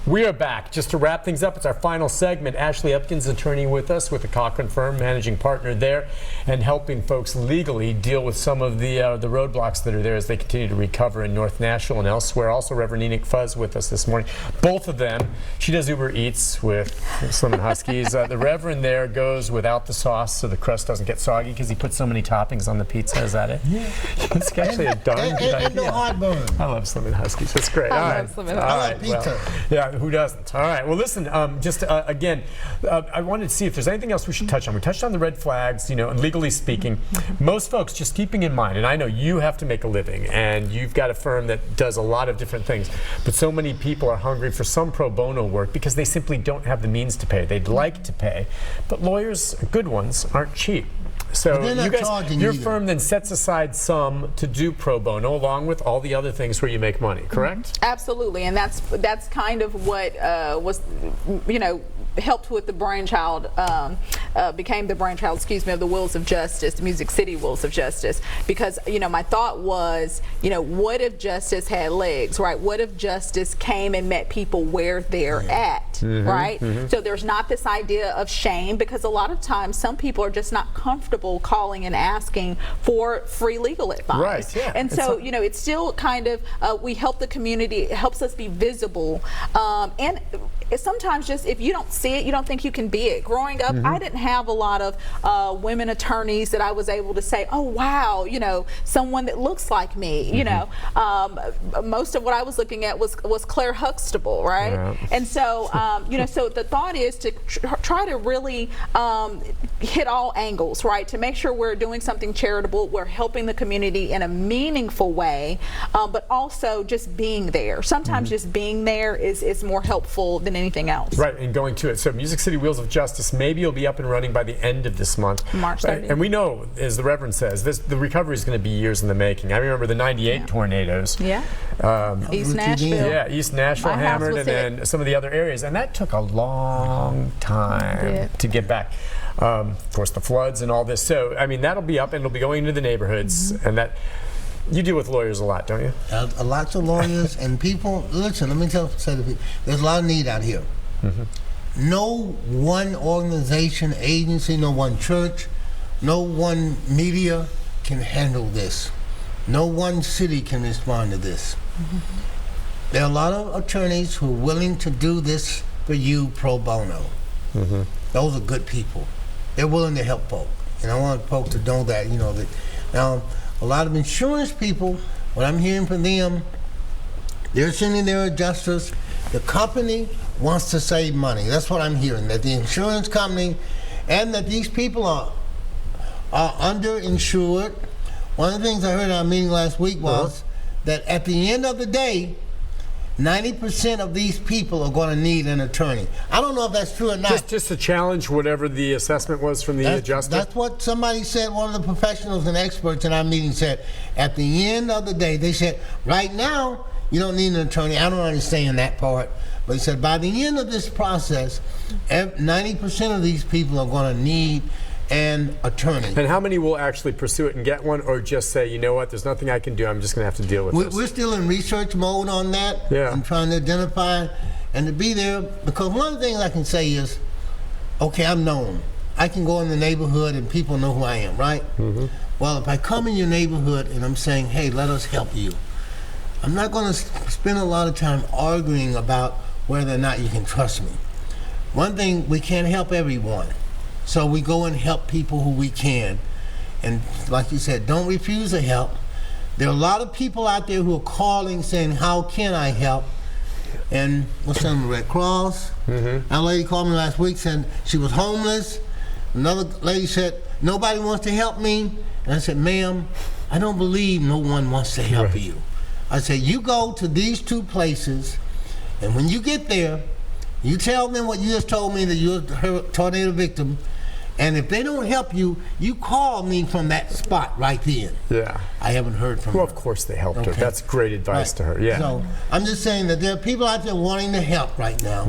We are back. Just to wrap things up, it's our final segment. Ashley Upkins, attorney with us with the Cochran Firm, managing partner there, and helping folks legally deal with some of the roadblocks that are there as they continue to recover in North Nashville and elsewhere. Also, Reverend Enoch Fuzz with us this morning. Both of them. She does Uber Eats with Slim and Huskies. The Reverend there goes without the sauce so the crust doesn't get soggy because he puts so many toppings on the pizza. Is that it? Yeah. It's actually a darn good idea. And no heartburn. I love Slim and Huskies. That's great. I love Slim and Huskies. I love pizza. Well, yeah. Who doesn't? All right. Well, listen. Again, I wanted to see if there's anything else we should touch on. We touched on the red flags, and legally speaking, most folks just keeping in mind, and I know you have to make a living, and you've got a firm that does a lot of different things, but so many people are hungry for some pro bono work because they simply don't have the means to pay. They'd like to pay, but lawyers, good ones, aren't cheap. So you guys, your firm then sets aside some to do pro bono along with all the other things where you make money, correct? Absolutely, and that's kind of what was, helped with the brainchild, became the brainchild, of the Wheels of Justice, the Music City Wheels of Justice, because, my thought was, what if justice had legs, right? What if justice came and met people where they're at, right? So there's not this idea of shame, because a lot of times some people are just not comfortable calling and asking for free legal advice. Right, yeah. And so, it's still kind of, we help the community, it helps us be visible, and sometimes just if you don't see it, you don't think you can be it. Growing up, I didn't have a lot of women attorneys that I was able to say, oh wow, someone that looks like me. Most of what I was looking at was Claire Huxtable, right? Yeah. And so so the thought is to try to really hit all angles, right? To make sure we're doing something charitable, we're helping the community in a meaningful way, but also just being there. Sometimes just being there is more helpful than anything else. Right, and going to it. So Music City Wheels of Justice, maybe you'll be up and running by the end of this month. March 30th. And we know, as the Reverend says, the recovery is going to be years in the making. I remember the '98 tornadoes. Yeah. East Nashville. Yeah, East Nashville hammered, and then some of the other areas. And that took a long time to get back. Of course, the floods and all this. So, that'll be up, and it'll be going into the neighborhoods. And that, you deal with lawyers a lot, don't you? Lots of lawyers and people. Listen, let me say to people, there's a lot of need out here. No one organization, agency, no one church, no one media can handle this. No one city can respond to this. There are a lot of attorneys who are willing to do this for you pro bono. Those are good people. They're willing to help folk. And I want folks to know that, now, a lot of insurance people, what I'm hearing from them, they're sending their adjusters. The company wants to save money. That's what I'm hearing, that the insurance company, and that these people are underinsured. One of the things I heard at our meeting last week was that at the end of the day, 90% of these people are going to need an attorney. I don't know if that's true or not. Just to challenge whatever the assessment was from the adjuster? That's what somebody said, one of the professionals and experts in our meeting said. At the end of the day, they said, right now, you don't need an attorney. I don't understand that part. But he said, by the end of this process, 90% of these people are going to need an attorney. And how many will actually pursue it and get one, or just say, you know what, there's nothing I can do, I'm just going to have to deal with this? We're still in research mode on that. I'm trying to identify and to be there, because one of the things I can say is, okay, I'm known. I can go in the neighborhood and people know who I am, right? Well, if I come in your neighborhood and I'm saying, hey, let us help you, I'm not going to spend a lot of time arguing about whether or not you can trust me. One thing, we can't help everyone. So we go and help people who we can. And like you said, don't refuse to help. There are a lot of people out there who are calling saying, how can I help? And what's her name, Red Cross? A lady called me last week saying she was homeless. Another lady said, nobody wants to help me. And I said, ma'am, I don't believe no one wants to help you. I said, you go to these two places, and when you get there, you tell them what you just told me, that you're a tornado victim, and if they don't help you, you call me from that spot right then. I haven't heard from her. Well, of course they helped her. That's great advice to her. So I'm just saying that there are people out there wanting to help right now,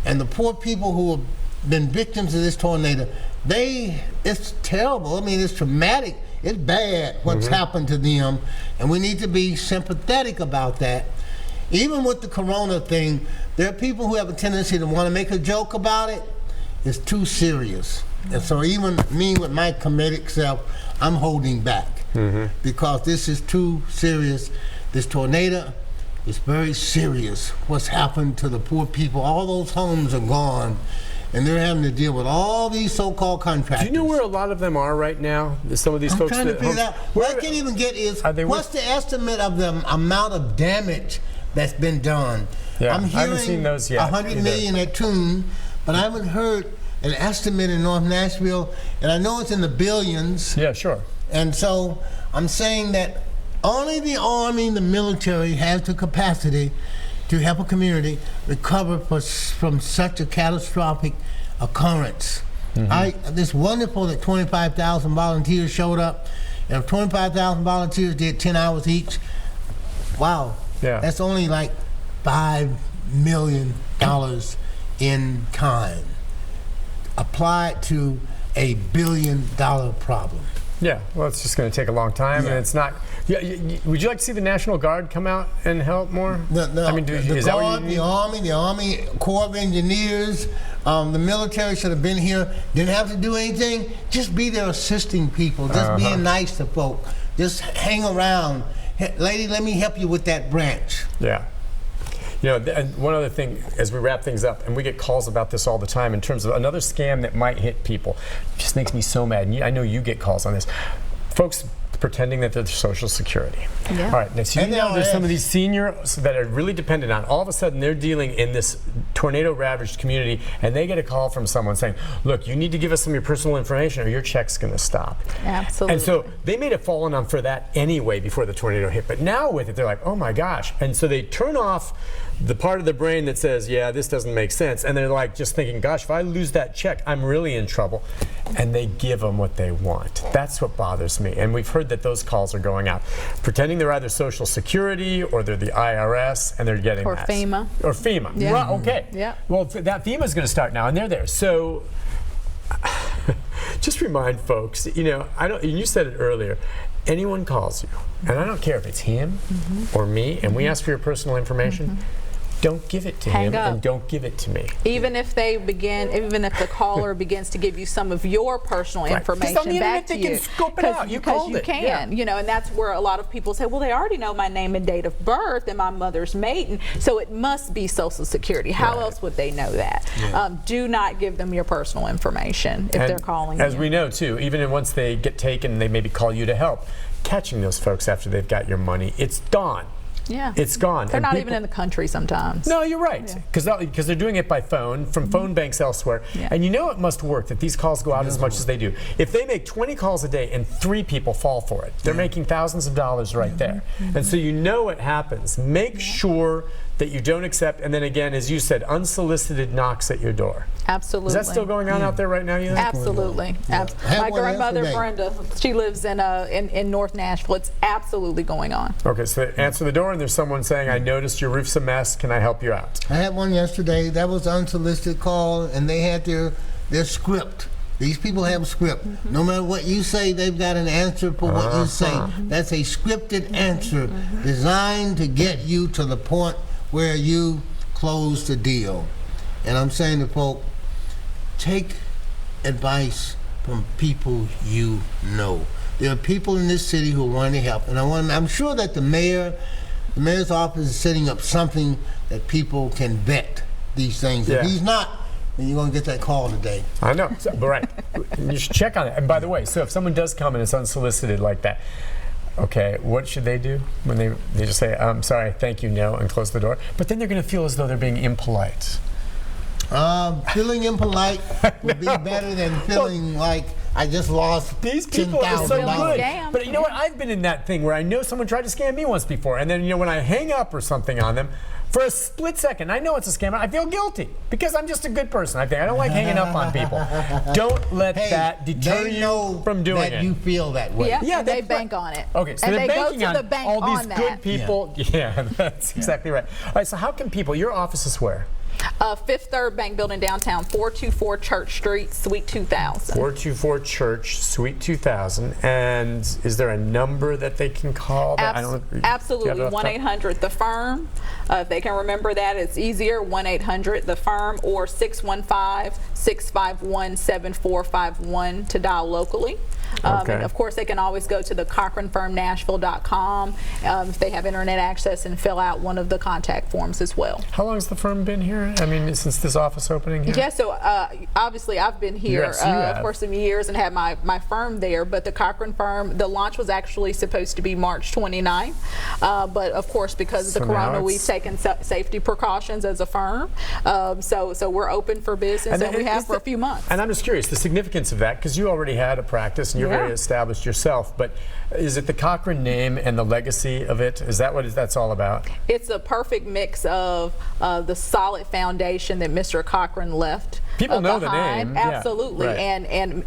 and the poor people who have been victims of this tornado, it's terrible. It's traumatic. It's bad what's happened to them, and we need to be sympathetic about that. even with the corona thing, there are people who have a tendency to want to make a joke about it. It's too serious. And so even me with my comedic self, I'm holding back because this is too serious. This tornado is very serious. What's happened to the poor people? All those homes are gone, and they're having to deal with all these so-called contractors. Do you know where a lot of them are right now? Some of these folks. I'm trying to figure out. What I can't even get is what's the estimate of the amount of damage that's been done? Yeah, I'm I haven't seen hearing those yet. $100 million at Tune, but I haven't heard an estimate in North Nashville, and I know it's in the billions. Yeah, sure. And so I'm saying that only the Army and the military has the capacity to help a community recover from such a catastrophic occurrence. It's wonderful that 25,000 volunteers showed up, and if 25,000 volunteers did 10 hours each, wow, that's only like $5 million in kind. Apply it to $1 billion problem. Yeah, well, it's just going to take a long time, and it's not. Would you like to see the National Guard come out and help more? I mean, the Guard, the Army Corps of Engineers, the military should have been here. Didn't have to do anything. Just be there assisting people. Just being nice to folk. Just hang around. Hey, lady, let me help you with that branch. Yeah. You know, and one other thing as we wrap things up, and we get calls about this all the time in terms of another scam that might hit people. It just makes me so mad. And I know you get calls on this. Folks pretending that they're Social Security. Yeah. All right, now so you know there's some of these seniors that are really dependent on, all of a sudden they're dealing in this tornado-ravaged community, and they get a call from someone saying, look, you need to give us some of your personal information or your check's going to stop. Absolutely. And so they may have fallen on for that anyway before the tornado hit, but now with it, they're like, oh my gosh. And so they turn off the part of the brain that says, yeah, this doesn't make sense. And they're like just thinking, gosh, if I lose that check, I'm really in trouble. And they give them what they want. That's what bothers me. And we've heard that those calls are going out, pretending they're either Social Security or they're the IRS, and they're getting that. FEMA. Or FEMA. Yeah. Well, okay. Yeah. Well, that FEMA is going to start now, and they're there. So just remind folks, you know, you said it earlier, anyone calls you, and I don't care if it's him or me, and we ask for your personal information, don't give it to him and don't give it to me. Even if the caller begins to give you some of your personal information back to you, because you can, you know, and that's where a lot of people say, well, they already know my name and date of birth and my mother's maiden, so it must be Social Security. How else would they know that? Yeah. Do not give them your personal information if they're calling you. As we know too, even once they get taken, they maybe call you to help. Catching those folks after they've got your money, it's gone. Yeah, it's gone. They're not even in the country sometimes. No, you're right, because they're doing it by phone from phone banks elsewhere. Yeah. And you know it must work that these calls go out as much as they do. If they make 20 calls a day and 3 people fall for it, they're making thousands of dollars right there. And so you know it happens. Make sure that you don't accept, and then again, as you said, unsolicited knocks at your door. Absolutely. Is that still going on out there right now? You think? Absolutely. Yeah. My grandmother Brenda, she lives in North Nashville. It's absolutely going on. Okay, so they answer the door and there's someone saying, I noticed your roof's a mess, can I help you out? I had one yesterday. That was an unsolicited call, and they had their script. These people have a script. No matter what you say, they've got an answer for what you say. That's a scripted answer designed to get you to the point where you close the deal. And I'm saying to folk, take advice from people you know. There are people in this city who want to help, and I'm sure that the mayor's office is setting up something that people can vet these things. If he's not, then you're going to get that call today. I know, but right. You should check on it. And by the way, so if someone does come and it's unsolicited like that, okay, what should they do when they just say, I'm sorry, thank you, no, and close the door? But then they're going to feel as though they're being impolite. Feeling impolite would be better than feeling like I just lost these people are so good. Scam. But you know what? I've been in that thing where I know someone tried to scam me once before, and then you know when I hang up or something on them, for a split second, I know it's a scam. I feel guilty because I'm just a good person. I think I don't like hanging up on people. Don't let that deter you from doing it. You feel that way. Yeah, they bank on it. Okay, so and they're they banking go to on the bank all these on good that. people. Yeah, that's exactly right. All right, so how can people? Your office is where? Fifth Third Bank Building downtown, 424 Church Street, Suite 2000. 424 Church, Suite 2000. And is there a number that they can call? Absolutely, 1-800-THE-FIRM. If they can remember that, it's easier, 1-800-THE-FIRM or 615-651-7451 to dial locally. And of course, they can always go to the CochranFirmNashville.com if they have internet access and fill out one of the contact forms as well. How long has the firm been here? I mean, since this office opening here? Yeah, so obviously I've been here for some years and had my firm there, but the Cochran Firm, the launch was actually supposed to be March 29th, but of course because of the corona, we've taken safety precautions as a firm, so we're open for business, and we have for a few months. And I'm just curious, the significance of that, because you already had a practice and you're very established yourself, but is it the Cochran name and the legacy of it? Is that what that's all about? It's a perfect mix of the solid foundation that Mr. Cochran left. People know the name. Absolutely. Yeah, right. And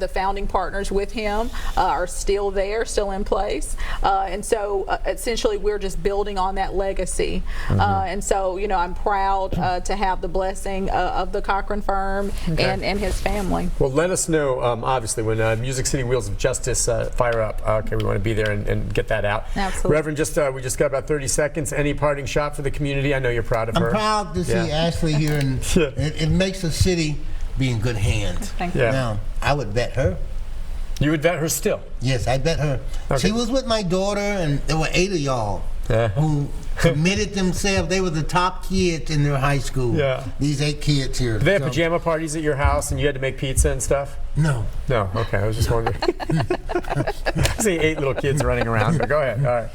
the founding partners with him are still there, still in place. And so essentially we're just building on that legacy. And so, you know, I'm proud to have the blessing of the Cochran Firm and his family. Well, let us know, obviously, when Music City Wheels of Justice fire up. Okay, we want to be there and get that out. Absolutely. Reverend, we just got about 30 seconds. Any parting shot for the community? I know you're proud of her. I'm proud to see Ashley here, and it makes the city be in good hands. Thank you. Now, I would vet her. You would vet her still? Yes, I bet her. Okay. She was with my daughter, and there were 8 of y'all who committed themselves. They were the top kids in their high school. Yeah. These 8 kids here. Did they have pajama parties at your house, and you had to make pizza and stuff? No. No. Okay, I was just wondering. I see 8 little kids running around. But go ahead. All right.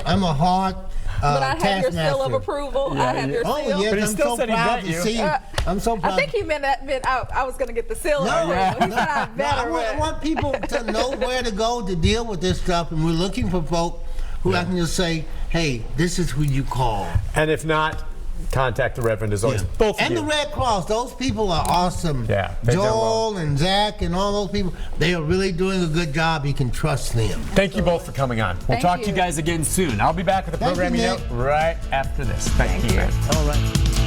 I'm a hard. But I have your seal of approval. I have your seal. Oh, yes, but he still said he bet you. See you. I'm so proud. I think he meant I was going to get the seal of approval. He said I better. I want people to know where to go to deal with this stuff, and we're looking for folk who I can just say, hey, this is who you call. And if not, contact the Reverend as always. Both of and you. the Red Cross, those people are awesome. Yeah, Joel and Zach and all those people, they are really doing a good job. You can trust them. Thank you both for coming on. We'll talk to you guys again soon. I'll be back with a program right after this. Thank you, man. All right.